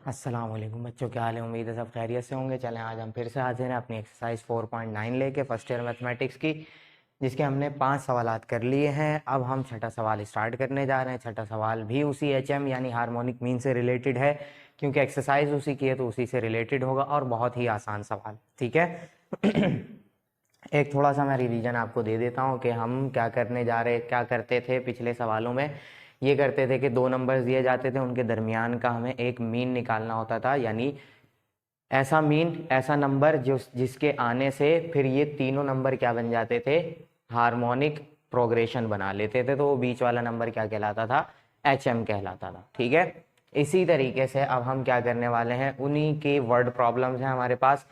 अस्सलाम वालेकुम बच्चों, क्या हाल है। उम्मीद है सब खैरियत से होंगे। चलें आज हम फिर से हाजिर हैं अपनी एक्सरसाइज 4.9 लेके फर्स्ट ईयर मैथमेटिक्स की, जिसके हमने 5 सवालात कर लिए हैं। अब हम छठा सवाल स्टार्ट करने जा रहे हैं। छठा सवाल भी उसी HM यानी हार्मोनिक मीन से रिलेटेड है, क्योंकि एक्सरसाइज उसी की है तो उसी से रिलेटेड होगा और बहुत ही आसान सवाल। ठीक है। एक थोड़ा सा मैं रिवीजन आपको दे देता हूँ कि हम क्या करते थे पिछले सवालों में। ये करते थे कि दो नंबर्स दिए जाते थे, उनके दरमियान का हमें एक मीन निकालना होता था, यानी ऐसा मीन, ऐसा नंबर जिसके आने से फिर ये तीनों नंबर क्या बन जाते थे, हार्मोनिक प्रोग्रेशन बना लेते थे। तो वो बीच वाला नंबर क्या कहलाता था, HM कहलाता था। ठीक है। इसी तरीके से अब हम क्या करने वाले हैं, उन्हीं के वर्ड प्रॉब्लम्स हैं हमारे पास।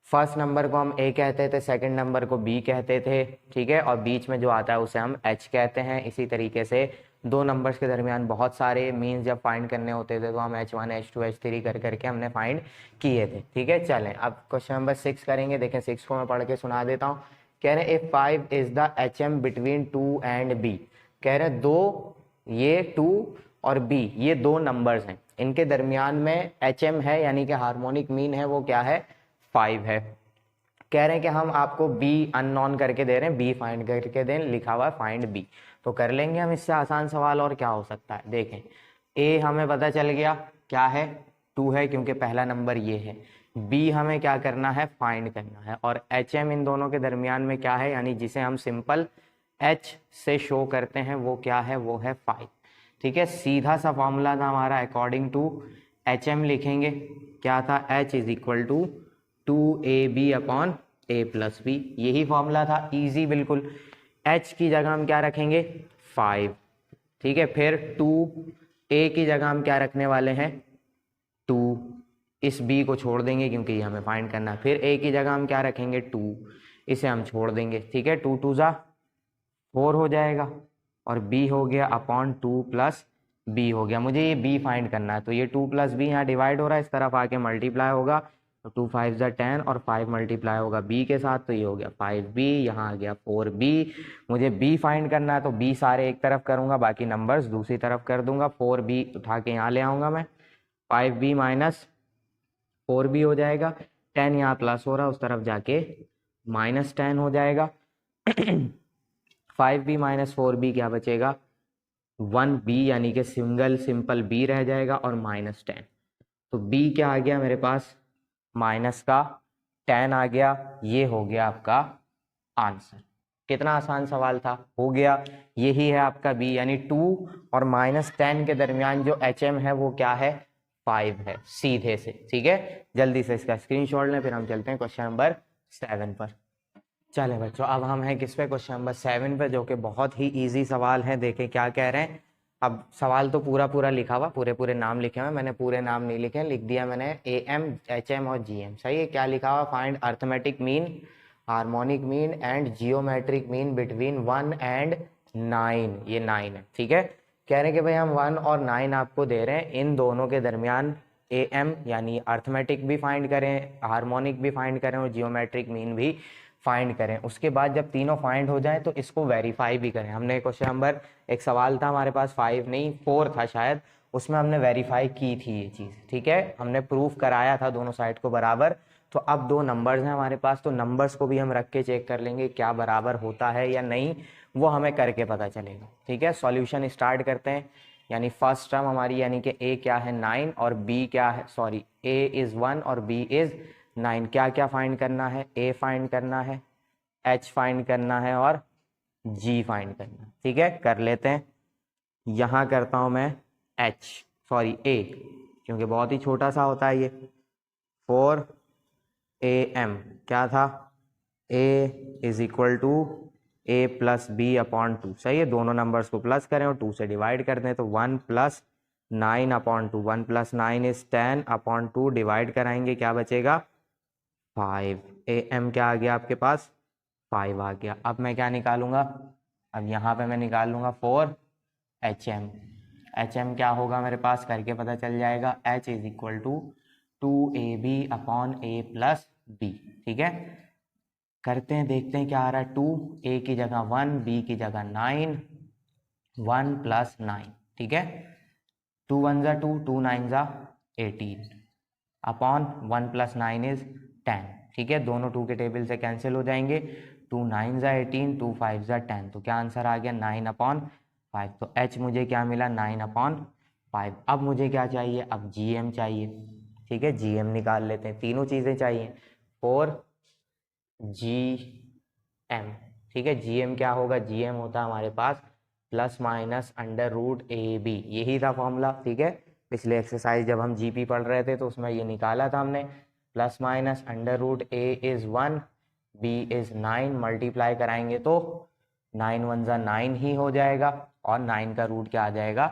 फर्स्ट नंबर को हम A कहते थे, सेकंड नंबर को B कहते थे। ठीक है। और बीच में जो आता है उसे हम H कहते हैं। इसी तरीके से दो नंबर्स के दरमियान बहुत सारे मीन्स जब फाइंड करने होते थे तो हम H1 H2 H3 कर करके हमने फाइंड किए थे। ठीक है। चलें अब क्वेश्चन नंबर 6 करेंगे। देखें 6 को मैं पढ़ के सुना देता हूँ। कह रहे if 5 is the HM between 2 and B। कह रहे दो, ये 2 और B, ये दो नंबर्स हैं, इनके दरमियान में HM है यानी कि हार्मोनिक मीन है, वो क्या है, 5 है। कह रहे हैं कि हम आपको B अननोन करके दे रहे हैं, B फाइंड करके दें, लिखा हुआ है फाइंड B। तो कर लेंगे हम इससे आसान सवाल। और क्या हो सकता है, देखें A हमें पता चल गया क्या है, 2 है, क्योंकि पहला नंबर ये है। B हमें क्या करना है, फाइंड करना है। और HM इन दोनों के दरमियान में क्या है, यानी जिसे हम सिंपल H से शो करते हैं, वो क्या है, वो है 5। ठीक है। सीधा सा फॉर्मूला था हमारा, अकॉर्डिंग टू HM लिखेंगे क्या था, H is equal to 2AB upon A plus B। यही फॉर्मूला था, इजी बिल्कुल। H की जगह हम क्या रखेंगे, 5। ठीक है। फिर 2A की जगह हम क्या रखने वाले हैं, 2। इस B को छोड़ देंगे क्योंकि ये हमें फाइंड करना है। फिर A की जगह हम क्या रखेंगे, 2, इसे हम छोड़ देंगे। ठीक है। 2 2 जा 4 हो जाएगा, और B हो गया अपॉन 2 प्लस B हो गया। मुझे ये B फाइंड करना है, तो ये 2 प्लस B यहाँ डिवाइड हो रहा है, इस तरफ आके मल्टीप्लाई होगा, तो 2 5 जा 10 और 5 मल्टीप्लाई होगा B के साथ, तो ये हो गया 5B, यहाँ आ गया 4B। मुझे B फाइंड करना है तो B सारे एक तरफ करूंगा, बाकी नंबर्स दूसरी तरफ कर दूंगा। 4B उठा के यहाँ ले आऊंगा मैं, 5B माइनस 4B हो जाएगा। 10 यहाँ प्लस हो रहा है, उस तरफ जाके माइनस 10 हो जाएगा। 5B माइनस 4B क्या बचेगा, 1B, यानी कि सिंपल B रह जाएगा, और माइनस 10। तो B क्या आ गया मेरे पास, माइनस का 10 आ गया। ये हो गया आपका आंसर। कितना आसान सवाल था, हो गया। यही है आपका B, यानी 2 और माइनस 10 के दरमियान जो HM है वो क्या है, 5 है, सीधे से। ठीक है। जल्दी से इसका स्क्रीनशॉट लें, फिर हम चलते हैं क्वेश्चन नंबर 7 पर। चले बच्चों, अब हम हैं किस पे, क्वेश्चन नंबर 7 पे, जो कि बहुत ही इजी सवाल है। देखें क्या कह रहे हैं। अब सवाल तो पूरा पूरा लिखा हुआ, पूरे पूरे नाम लिखे हुए, मैंने पूरे नाम नहीं लिखे, लिख दिया मैंने AM HM और GM। सही है। क्या लिखा हुआ, find arithmetic mean, harmonic mean and geometric mean between 1 and 9। ये 9 है। ठीक है। कह रहे हैं कि भाई हम 1 और 9 आपको दे रहे हैं, इन दोनों के दरमियान AM यानी अर्थमेटिक भी फाइंड करें, हार्मोनिक भी फाइंड करें, और जियोमेट्रिक मीन भी फाइंड करें। उसके बाद जब तीनों फाइंड हो जाए तो इसको वेरीफाई भी करें। हमने क्वेश्चन नंबर, एक सवाल था हमारे पास 5 नहीं 4 था शायद, उसमें हमने वेरीफाई की थी ये चीज़। ठीक है। हमने प्रूफ कराया था दोनों साइड को बराबर। तो अब दो नंबर्स हैं हमारे पास, तो नंबर्स को भी हम रख के चेक कर लेंगे क्या बराबर होता है या नहीं, वो हमें करके पता चलेगा। ठीक है। सॉल्यूशन स्टार्ट करते हैं। यानी फर्स्ट टर्म हमारी, यानी कि A क्या है 9 और B क्या है, सॉरी A इज 1 और B इज 9। क्या क्या फाइंड करना है, A फाइंड करना है, H फाइंड करना है, और G फाइंड करना है। ठीक है। कर लेते हैं। यहां करता हूं मैं A, क्योंकि बहुत ही छोटा सा होता है ये। 4AM क्या था, A is equal to A plus B upon 2। सही है। दोनों नंबर्स को प्लस करें और 2 से डिवाइड कर दें, तो 1 plus 9 upon 2, 1 plus 9 is 10 upon 2, divide कराएंगे क्या बचेगा, 5। AM क्या आ गया आपके पास, 5 आ गया। अब मैं क्या निकालूंगा, अब यहाँ पे मैं निकाल लूंगा 4HM। HM क्या होगा मेरे पास, करके पता चल जाएगा। H is equal to 2AB upon A plus B। ठीक है। करते हैं, देखते हैं क्या आ रहा है। 2, A की जगह 1, B की जगह 9, 1 प्लस 9। ठीक है। 2 1 जा 2, 2 9 जा 18 अपॉन 1 + 9 इज 10। ठीक है, दोनों 2 के टेबल से कैंसिल हो जाएंगे। 2 9 ज़ा 18, 2 5 ज़ा 10, तो क्या आंसर आ गया 9/5। तो h मुझे क्या मिला 9/5। अब मुझे क्या चाहिए, अब gm चाहिए। ठीक है, gm निकाल लेते हैं, तीनों चीज़ें चाहिए 4gm। ठीक है, gm क्या होगा, gm होता है हमारे पास ±√AB, यही था फॉर्मूला। ठीक है, पिछले एक्सरसाइज जब हम जीपी पढ़ रहे थे तो उसमें ये निकाला था हमने, ±√A is 1, B is 9, multiply कराएंगे तो 9 1 ज़ा 9 ही हो जाएगा, और 9 का रूट क्या आ जाएगा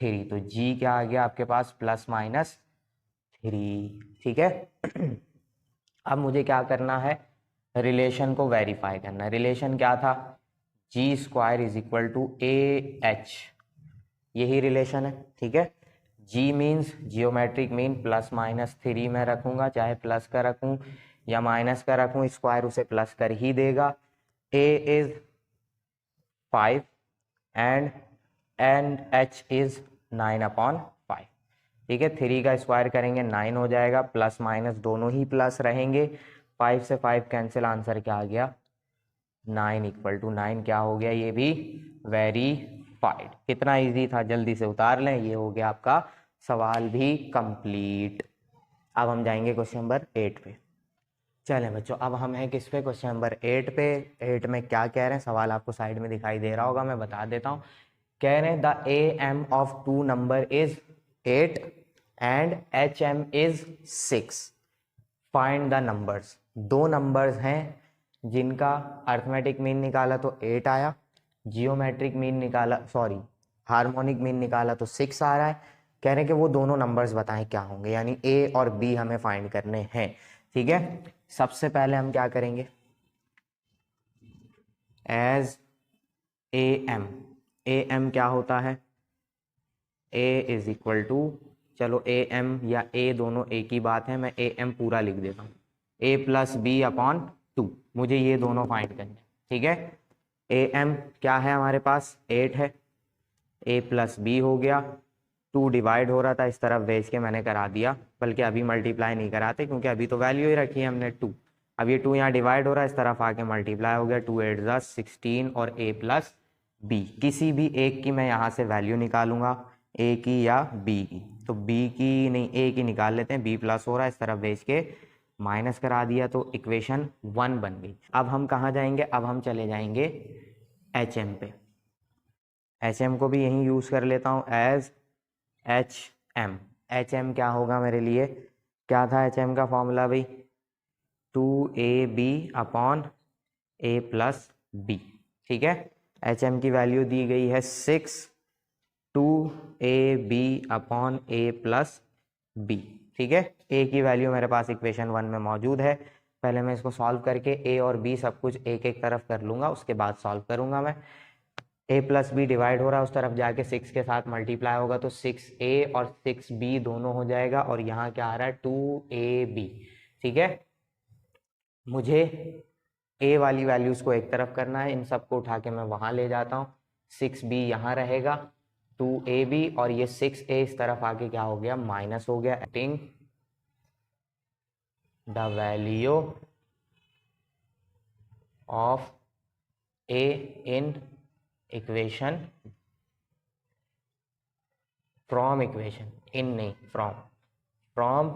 3। तो G क्या आ गया आपके पास +-3। ठीक है अब मुझे क्या करना है, रिलेशन को वेरीफाई करना है। रिलेशन क्या था, G² = AH, यही रिलेशन है। ठीक है, G मीन्स जियोमेट्रिक मीन ±3 में रखूंगा, चाहे प्लस का रखूं या माइनस का रखूं, स्क्वायर उसे प्लस कर ही देगा। A is 5 and H is 9/5। ठीक है, 3 का स्क्वायर करेंगे 9 हो जाएगा, प्लस माइनस दोनों ही प्लस रहेंगे, 5 से 5 कैंसिल, आंसर क्या आ गया 9 = 9। क्या हो गया, ये भी वेरीफाइड। कितना इजी था, जल्दी से उतार लें, ये हो गया आपका सवाल भी कंप्लीट। अब हम जाएंगे क्वेश्चन नंबर 8 पे। चलें बच्चों, अब हम हैं किस पे, क्वेश्चन नंबर 8 पे। 8 में क्या कह रहे हैं, सवाल आपको साइड में दिखाई दे रहा होगा, मैं बता देता हूँ। कह रहे हैं the AM of 2 number is 8 and HM is 6, find the numbers. दो नंबर्स हैं जिनका अर्थमेटिक मीन निकाला तो 8 आया, जियोमेट्रिक मीन निकाला, सॉरी हार्मोनिक मीन निकाला तो 6 आ रहा है। कह रहे हैं कि वो दोनों नंबर्स बताएं क्या होंगे, यानी A और B हमें फाइंड करने हैं। ठीक है, सबसे पहले हम क्या करेंगे, एज AM क्या होता है, A = चलो AM या A दोनों एक ही बात है, मैं AM पूरा लिख देता हूँ, A + B/2, मुझे ये दोनों फाइंड करने। ठीक है, AM क्या है हमारे पास 8 है, A + B हो गया, 2 डिवाइड हो रहा था, इस तरफ भेज के मैंने करा दिया, बल्कि अभी मल्टीप्लाई नहीं कराते क्योंकि अभी तो वैल्यू ही रखी है हमने 2। अब ये 2 यहाँ डिवाइड हो रहा है, इस तरफ आके मल्टीप्लाई हो गया, 2 8 ज़ा 16 और A + B, किसी भी एक की मैं यहाँ से वैल्यू निकालूंगा, A की या B की। तो B की नहीं, A की निकाल लेते हैं, B प्लस हो रहा है, इस तरफ भेज के माइनस करा दिया तो इक्वेशन 1 बन गई। अब हम कहाँ जाएंगे, अब हम चले जाएंगे HM पे। HM को भी यहीं यूज कर लेता हूँ एज HM। HM क्या होगा मेरे लिए, क्या था HM का फॉर्मूला भाई, 2AB/A + B। ठीक है, HM की वैल्यू दी गई है 6, 2AB/A + B। ठीक है, A की वैल्यू मेरे पास इक्वेशन 1 में मौजूद है। पहले मैं इसको सॉल्व करके A और B सब कुछ एक एक तरफ कर लूंगा, उसके बाद सॉल्व करूंगा मैं। A + B डिवाइड हो रहा है, उस तरफ जाके 6 के साथ मल्टीप्लाई होगा तो 6A और 6B दोनों हो जाएगा, और यहाँ क्या आ रहा है 2AB। ठीक है, मुझे A वाली वैल्यूज को एक तरफ करना है, इन सबको उठा के मैं वहां ले जाता हूँ, 6B यहाँ रहेगा, 2AB और ये 6A इस तरफ आके क्या हो गया माइनस हो गया। Adding the value of A in equation, from equation, in नहीं फ्रॉम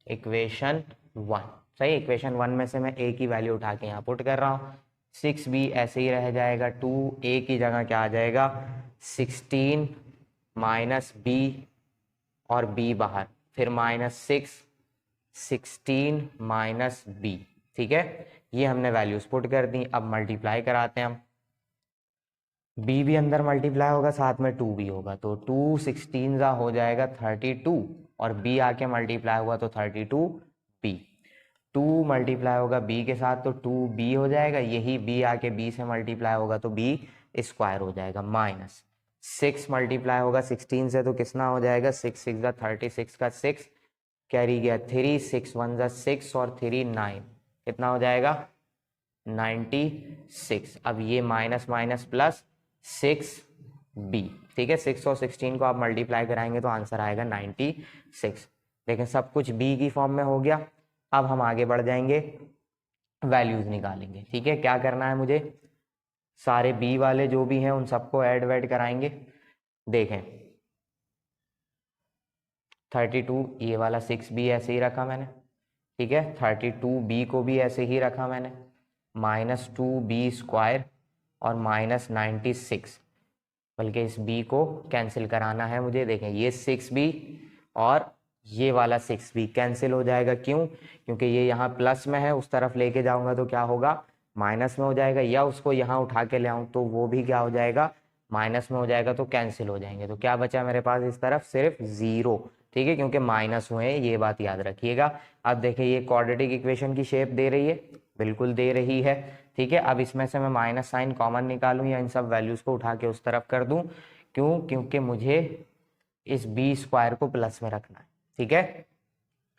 इक्वेशन 1। सही, इक्वेशन 1 में से मैं A की वैल्यू उठा के यहाँ पुट कर रहा हूँ, 6B ऐसे ही रह जाएगा, 2A की जगह क्या आ जाएगा 16 - B और B बाहर, फिर -6 16 - B। ठीक है, ये हमने वैल्यूज पुट कर दी। अब मल्टीप्लाई कराते हैं हम, B भी अंदर मल्टीप्लाई होगा, साथ में 2 भी होगा, तो 2 16 ज़ा हो जाएगा 32, और B आके मल्टीप्लाई हुआ तो 32B। 2 मल्टीप्लाई होगा B के साथ तो 2B हो जाएगा, यही B आके B से मल्टीप्लाई होगा तो B स्क्वायर हो जाएगा, माइनस 6 मल्टीप्लाई होगा 16 से तो कितना हो जाएगा 6 6 ज़ा 36 का 6 कैरी गया 3, 6 1 ज़ा 6 और 3 9, कितना हो जाएगा 96। अब ये माइनस माइनस प्लस 6 बी। ठीक है, 6 और 16 को आप मल्टीप्लाई कराएंगे तो आंसर आएगा 96। लेकिन सब कुछ बी की फॉर्म में हो गया। अब हम आगे बढ़ जाएंगे, वैल्यूज निकालेंगे। ठीक है, क्या करना है मुझे, सारे बी वाले जो भी हैं उन सबको ऐड वैड कराएंगे। देखें 32, ये वाला 6b ऐसे ही रखा मैंने। ठीक है, 32b को भी ऐसे ही रखा मैंने, -2b² और -96, बल्कि इस b को कैंसिल कराना है मुझे। देखें ये 6b और ये वाला 6b कैंसिल हो जाएगा। क्यों? क्योंकि ये यहाँ प्लस में है, उस तरफ लेके जाऊंगा तो क्या होगा, माइनस में हो जाएगा, या उसको यहाँ उठा के ले आऊँ तो वो भी क्या हो जाएगा, माइनस में हो जाएगा, तो कैंसिल हो जाएंगे। तो क्या बचा मेरे पास इस तरफ, सिर्फ 0। ठीक है, क्योंकि माइनस हुए हैं, ये बात याद रखिएगा। अब देखिए ये क्वाड्रेटिक इक्वेशन की शेप दे रही है, बिल्कुल दे रही है। ठीक है, अब इसमें से मैं माइनस साइन कॉमन निकालूं या इन सब वैल्यूज को उठा के उस तरफ कर दूं। क्यों? क्योंकि मुझे इस b² को प्लस में रखना है। ठीक है,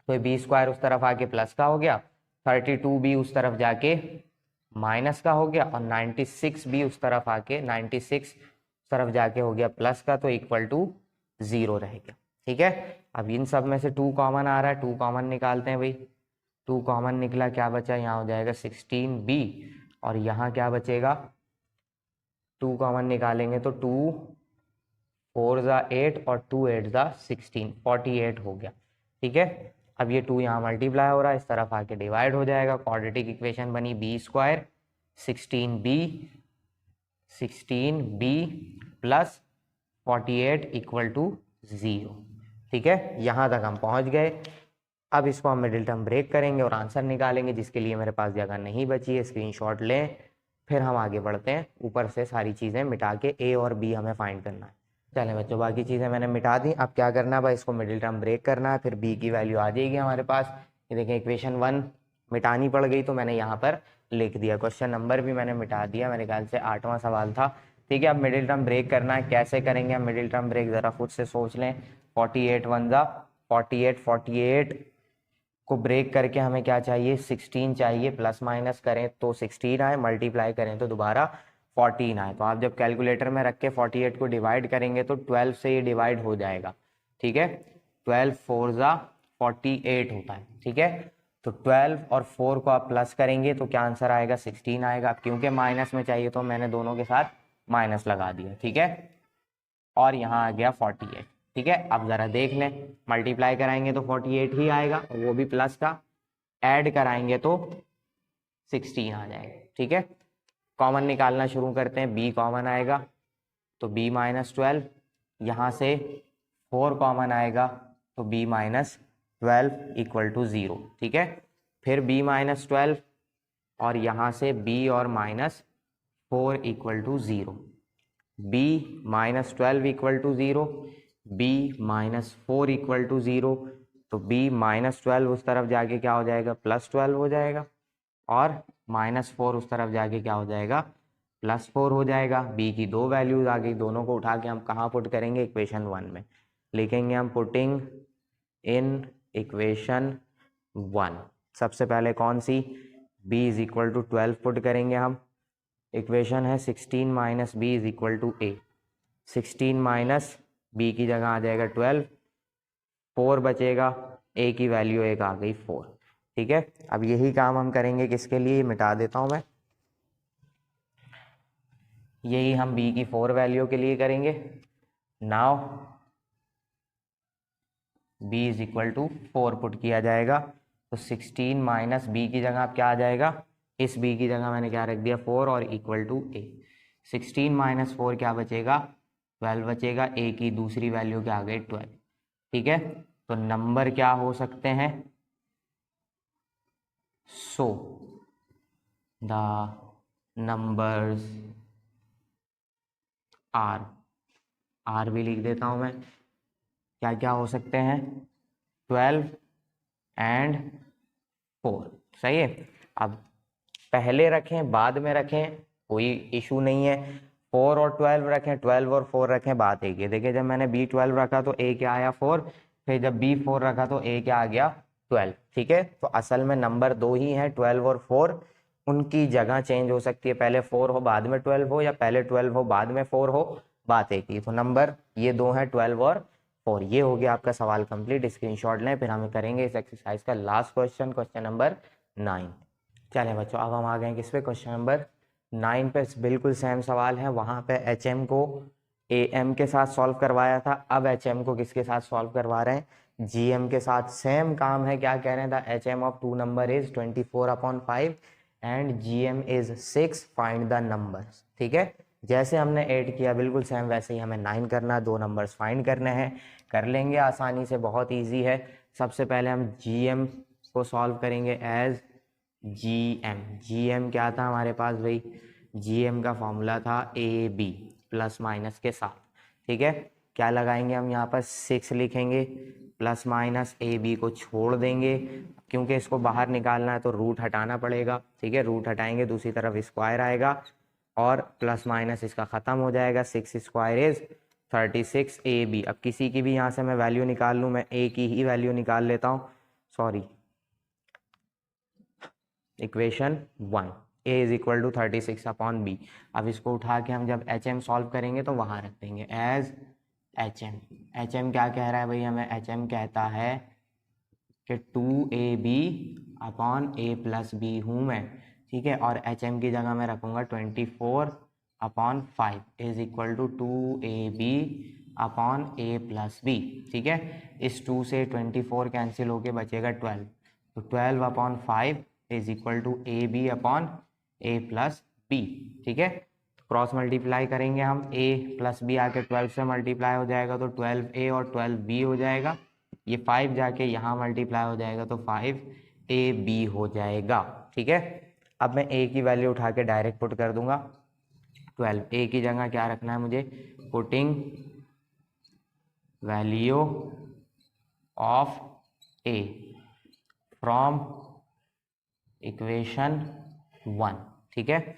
तो ये b² उस तरफ आके प्लस का हो गया, 32b उस तरफ जाके माइनस का हो गया, और 96b उस तरफ आके 96 उस तरफ जाके हो गया प्लस का, तो इक्वल टू 0 रह गया। ठीक है, अब इन सब में से 2 कॉमन आ रहा है, 2 कॉमन निकालते हैं भाई। 2 कॉमन निकला, क्या बचा, यहाँ हो जाएगा 16b, और यहाँ क्या बचेगा, 2 कॉमन निकालेंगे तो 2 4 ज़ा 8 और 2 8 ज़ा 16, 48 हो गया। ठीक है, अब ये 2 यहाँ मल्टीप्लाई हो रहा है, इस तरफ आके डिवाइड हो जाएगा। क्वाड्रेटिक इक्वेशन बनी b² 16b plus 48 equal to 0। ठीक है, यहाँ तक हम पहुँच गए। अब इसको हम मिडिल टर्म ब्रेक करेंगे और आंसर निकालेंगे, जिसके लिए मेरे पास जगह नहीं बची है। स्क्रीनशॉट लें, फिर हम आगे बढ़ते हैं। ऊपर से सारी चीज़ें मिटा के ए और बी हमें फाइंड करना है। चलें बच्चों, बाकी चीज़ें मैंने मिटा दी। अब क्या करना है भाई, इसको मिडिल टर्म ब्रेक करना है, फिर बी की वैल्यू आ जाएगी हमारे पास। ये देखें इक्वेशन 1 मिटानी पड़ गई, तो मैंने यहाँ पर लिख दिया। क्वेश्चन नंबर भी मैंने मिटा दिया, मेरे ख्याल से 8वां सवाल था। ठीक है, अब मिडिल टर्म ब्रेक करना है। कैसे करेंगे हम मिडिल टर्म ब्रेक, ज़रा खुद से सोच लें। 48 1 ज़ा 48, 48 को ब्रेक करके हमें क्या चाहिए, 16 चाहिए। प्लस माइनस करें तो 16 आए, मल्टीप्लाई करें तो दोबारा 14 आए। तो आप जब कैलकुलेटर में रख के 48 को डिवाइड करेंगे तो 12 से ये डिवाइड हो जाएगा। ठीक है, 12 4 ज़ा 48 होता है। ठीक है, तो 12 और 4 को आप प्लस करेंगे तो क्या आंसर आएगा, 16 आएगा। क्योंकि माइनस में चाहिए तो मैंने दोनों के साथ माइनस लगा दिया। ठीक है, और यहाँ आ गया 48। ठीक है, अब ज़रा देख लें, मल्टीप्लाई कराएंगे तो 48 ही आएगा, वो भी प्लस का। ऐड कराएंगे तो 16 आ जाएगा। ठीक है, कॉमन निकालना शुरू करते हैं। b कॉमन आएगा तो b -12, यहाँ से 4 कॉमन आएगा तो b -12 इक्वल टू 0। ठीक है, फिर b -12 और यहाँ से b और -4 equal to 0। b -12 equal to 0, b -4 equal to 0, तो b -12 उस तरफ जाके क्या हो जाएगा, +12 हो जाएगा, और -4 उस तरफ जाके क्या हो जाएगा, +4 हो जाएगा। b की 2 वैल्यूज आ गई, दोनों को उठा के हम कहाँ पुट करेंगे, इक्वेशन 1 में लिखेंगे हम, पुटिंग इन इक्वेशन 1। सबसे पहले कौन सी, b = 12 पुट करेंगे हम। इक्वेशन है 16 - b = a। 16 माइनस b की जगह आ जाएगा 12, 4 बचेगा, a की वैल्यू एक आ गई 4। ठीक है, अब यही काम हम करेंगे किसके लिए, मिटा देता हूं मैं। यही हम b की 4 वैल्यू के लिए करेंगे। नाउ b = 4 पुट किया जाएगा, तो 16 माइनस b की जगह क्या आ जाएगा, इस b की जगह मैंने क्या रख दिया, 4 और इक्वल टू a। 16 - 4 क्या बचेगा, 12 बचेगा। a की दूसरी वैल्यू क्या आ गई, 12। ठीक है, तो नंबर क्या हो सकते हैं, सो द नंबर्स आर भी लिख देता हूं मैं। क्या क्या हो सकते हैं, 12 एंड 4। सही है, अब पहले रखें बाद में रखें कोई इशू नहीं है। 4 और 12 रखें, 12 और 4 रखें, बात एक है। देखिए जब मैंने b12 रखा तो a क्या आया, 4। फिर जब b4 रखा तो a क्या आ गया, 12। ठीक है, तो असल में नंबर 2 ही हैं, 12 और 4। उनकी जगह चेंज हो सकती है, पहले 4 हो बाद में 12 हो, या पहले 12 हो बाद में 4 हो, बात एक ही। तो नंबर ये दो हैं 12 और 4। ये हो गया आपका सवाल कंप्लीट। स्क्रीनशॉट लें, फिर हम करेंगे इस एक्सरसाइज का लास्ट क्वेश्चन, क्वेश्चन नंबर 9। चलें बच्चों, अब हम आ गए किस पे, क्वेश्चन नंबर 9 पे। बिल्कुल सेम सवाल है। वहाँ पे HM को AM के साथ सॉल्व करवाया था, अब HM को किसके साथ सॉल्व करवा रहे हैं, GM के साथ। सेम काम है। क्या कह रहे हैं, the HM of 2 number is 24/5 and GM is 6, find the numbers. ठीक है, जैसे हमने 8 किया बिल्कुल सेम वैसे ही हमें 9 करना है, 2 नंबर्स फाइंड करने हैं। कर लेंगे आसानी से, बहुत ईजी है। सबसे पहले हम GM को सॉल्व करेंगे एज GM क्या था हमारे पास भाई, GM का फॉर्मूला था AB प्लस माइनस के साथ। ठीक है, क्या लगाएंगे हम यहाँ पर, 6 लिखेंगे, प्लस माइनस AB को छोड़ देंगे, क्योंकि इसको बाहर निकालना है तो रूट हटाना पड़ेगा। ठीक है, रूट हटाएंगे, दूसरी तरफ स्क्वायर आएगा और प्लस माइनस इसका ख़त्म हो जाएगा। 6 स्क्वायर इज 36 AB। अब किसी की भी यहाँ से मैं वैल्यू निकाल लूँ, मैं A की ही वैल्यू निकाल लेता हूँ, sorry, equation 1, A is equal to 36/B। अब इसको उठा के हम जब HM सॉल्व करेंगे तो वहाँ रख देंगे एज HM क्या कह रहा है भाई हमें, HM कहता है कि 2AB/A+B हूँ मैं। ठीक है, और HM की जगह मैं रखूँगा 24/5 इज इक्वल टू 2AB/A+B। ठीक है, इस 2 से 24 कैंसिल होके बचेगा 12, तो 12/5 इज इक्वल टू AB/A+B। ठीक है, क्रॉस मल्टीप्लाई करेंगे हम, A प्लस B आके 12 से मल्टीप्लाई हो जाएगा तो 12A और 12B हो जाएगा। ये 5 जाके यहाँ मल्टीप्लाई हो जाएगा तो 5AB हो जाएगा। ठीक है, अब मैं A की वैल्यू उठा के डायरेक्ट पुट कर दूंगा 12। A की जगह क्या रखना है मुझे, putting value of A from equation 1। ठीक है,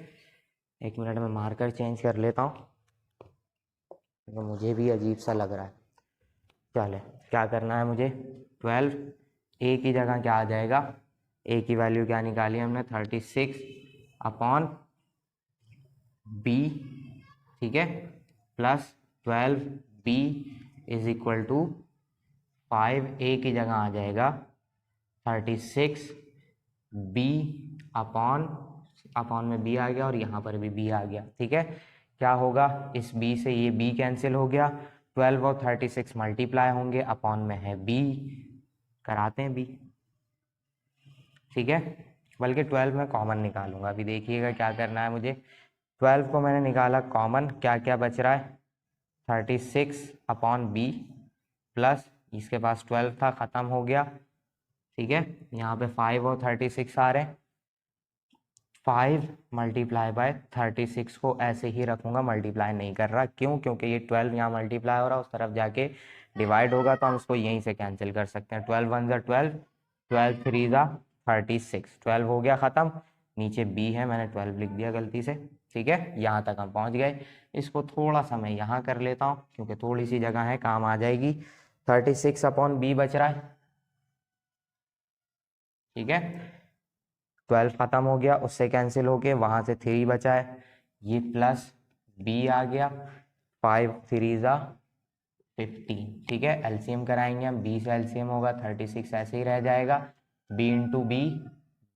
एक मिनट में मार्कर चेंज कर लेता हूँ, तो मुझे भी अजीब सा लग रहा है। चले, क्या करना है मुझे, 12 A की जगह क्या आ जाएगा, A की वैल्यू क्या निकाली हमने, 36/B। ठीक है, plus 12B is equal to 5A की जगह आ जाएगा 36B अपॉन में B आ गया और यहाँ पर भी B आ गया। ठीक है, क्या होगा, इस B से ये B कैंसिल हो गया, 12 और 36 मल्टीप्लाई होंगे, अपॉन में है B, कराते हैं B। ठीक है, बल्कि 12 में कॉमन निकालूंगा। अभी देखिएगा क्या करना है मुझे, 12 को मैंने निकाला कॉमन, क्या क्या बच रहा है, 36/B प्लस इसके पास 12 था, ख़त्म हो गया। ठीक है, यहाँ पे 5 और 36 आ रहे हैं, 5 मल्टीप्लाई बाय 36 को ऐसे ही रखूंगा, मल्टीप्लाई नहीं कर रहा। क्यों, क्योंकि ये 12 यहाँ मल्टीप्लाई हो रहा है, उस तरफ जाके डिवाइड होगा, तो हम इसको यहीं से कैंसिल कर सकते हैं। 12 1 ज़ा 12, 12 3 ज़ा 36, 12 हो गया ख़त्म। नीचे B है, मैंने 12 लिख दिया गलती से। ठीक है, यहाँ तक हम पहुँच गए। इसको थोड़ा सा मैं यहाँ कर लेता हूँ, क्योंकि थोड़ी सी जगह है, काम आ जाएगी। 36/B बच रहा है। ठीक है, 12 खत्म हो गया, उससे कैंसिल होके वहां से 3 बचा है, ये प्लस B आ गया, 5 3 ज़ा 15। ठीक है, एलसीएम कराएंगे हम, B से एलसीएम होगा 36, ऐसे ही रह जाएगा, B इंटू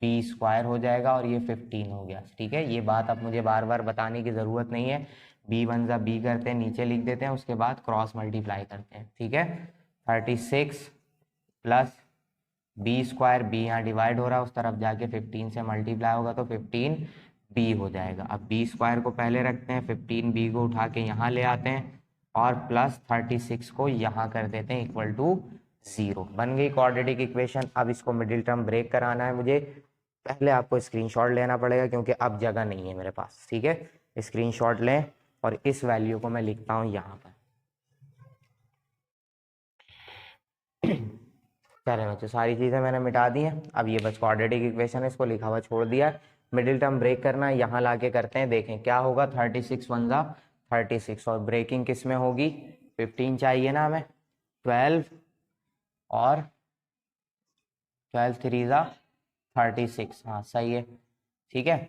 B स्क्वायर हो जाएगा और ये 15 हो गया। ठीक है, ये बात अब मुझे बार बार बताने की ज़रूरत नहीं है। B 1 ज़ा B करते हैं, नीचे लिख देते हैं, उसके बाद क्रॉस मल्टीप्लाई करते हैं। ठीक है, 36 प्लस B स्क्वायर, B यहाँ डिवाइड हो रहा है, उस तरफ जाके 15 से मल्टीप्लाई होगा तो 15B हो जाएगा। अब B स्क्वायर को पहले रखते हैं, 15B को उठा के यहाँ ले आते हैं और प्लस 36 को यहाँ कर देते हैं इक्वल टू 0। बन गई क्वाड्रेटिक इक्वेशन। अब इसको मिडिल टर्म ब्रेक कराना है मुझे, पहले आपको स्क्रीनशॉट लेना पड़ेगा क्योंकि अब जगह नहीं है मेरे पास। ठीक है, स्क्रीनशॉट लें और इस वैल्यू को मैं लिखता हूँ यहाँ पर। चले बच्चों, सारी चीज़ें मैंने मिटा दी हैं। अब ये बस क्वाड्रेटिक इक्वेशन है, इसको लिखा हुआ छोड़ दिया है। मिडिल टर्म ब्रेक करना है, यहाँ लाके करते हैं, देखें क्या होगा। 36 1 ज़ा 36 और ब्रेकिंग किस में होगी, 15 चाहिए ना हमें, 12 और 12 3 ज़ा 36, हाँ सही है। ठीक है,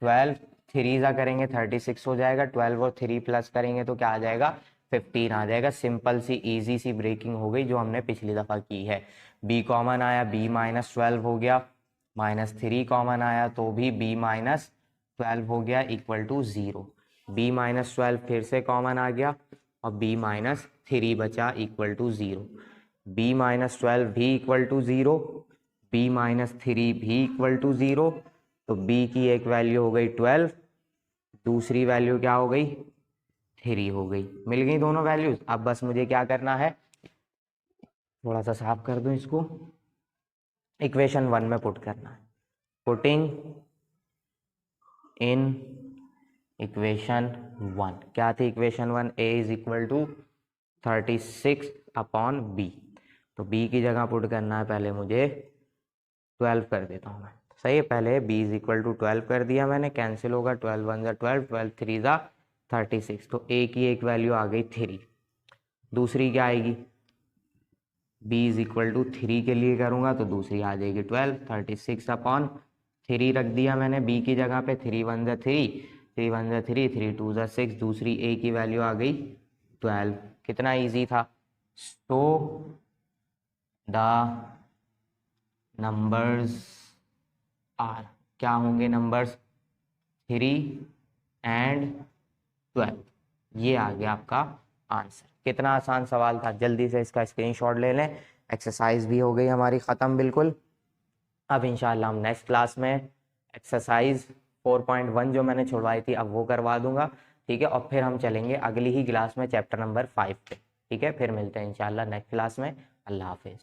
12 थ्री ज़ा करेंगे 36 हो जाएगा, 12 और 3 प्लस करेंगे तो क्या आ जाएगा 15 आ जाएगा। सिंपल सी इजी सी ब्रेकिंग हो गई जो हमने पिछली दफ़ा की है। b कॉमन आया, b माइनस 12 हो गया, -3 कॉमन आया तो भी b माइनस 12 हो गया इक्वल टू 0। b माइनस 12 फिर से कॉमन आ गया और b माइनस 3 बचा इक्वल टू 0। b माइनस 12 भी इक्वल टू 0, b माइनस 3 भी इक्वल टू 0। तो b की एक वैल्यू हो गई 12, दूसरी वैल्यू क्या हो गई 3 हो गई। मिल गई दोनों वैल्यूज। अब बस मुझे क्या करना है, थोड़ा सा साफ कर दूं इसको, इक्वेशन 1 में पुट करना है। पुटिंग इन इक्वेशन 1, क्या थी equation 1, a is equal to 36 upon b। तो b की जगह पुट करना है, पहले मुझे 12 कर देता हूँ मैं, सही है। पहले b इज इक्वल टू 12 कर दिया मैंने, कैंसिल होगा, 12 1 ज़ा 12, 12 3 ज़ा 36। तो a की एक वैल्यू आ गई 3, दूसरी क्या आएगी, b इज इक्वल टू 3 के लिए करूँगा तो दूसरी आ जाएगी 12, 36 अपॉन 3 रख दिया मैंने b की जगह पे, 3 1 ज़ा 3, 3 1 ज़ा 3, 3 2 ज़ा 6, दूसरी a की वैल्यू आ गई 12। कितना इजी था। तो द नंबर्स आर, क्या होंगे नंबर्स 3 एंड 12। ये आ गया आपका आंसर। कितना आसान सवाल था, जल्दी से इसका स्क्रीनशॉट ले लें। एक्सरसाइज भी हो गई हमारी ख़त्म बिल्कुल। अब इंशाल्लाह हम नेक्स्ट क्लास में एक्सरसाइज 4.1 जो मैंने छुड़वाई थी अब वो करवा दूंगा, ठीक है। और फिर हम चलेंगे अगली ही क्लास में चैप्टर नंबर 5 पे, ठीक है। फिर मिलते हैं इंशाल्लाह नेक्स्ट क्लास में। अल्लाह हाफिज़।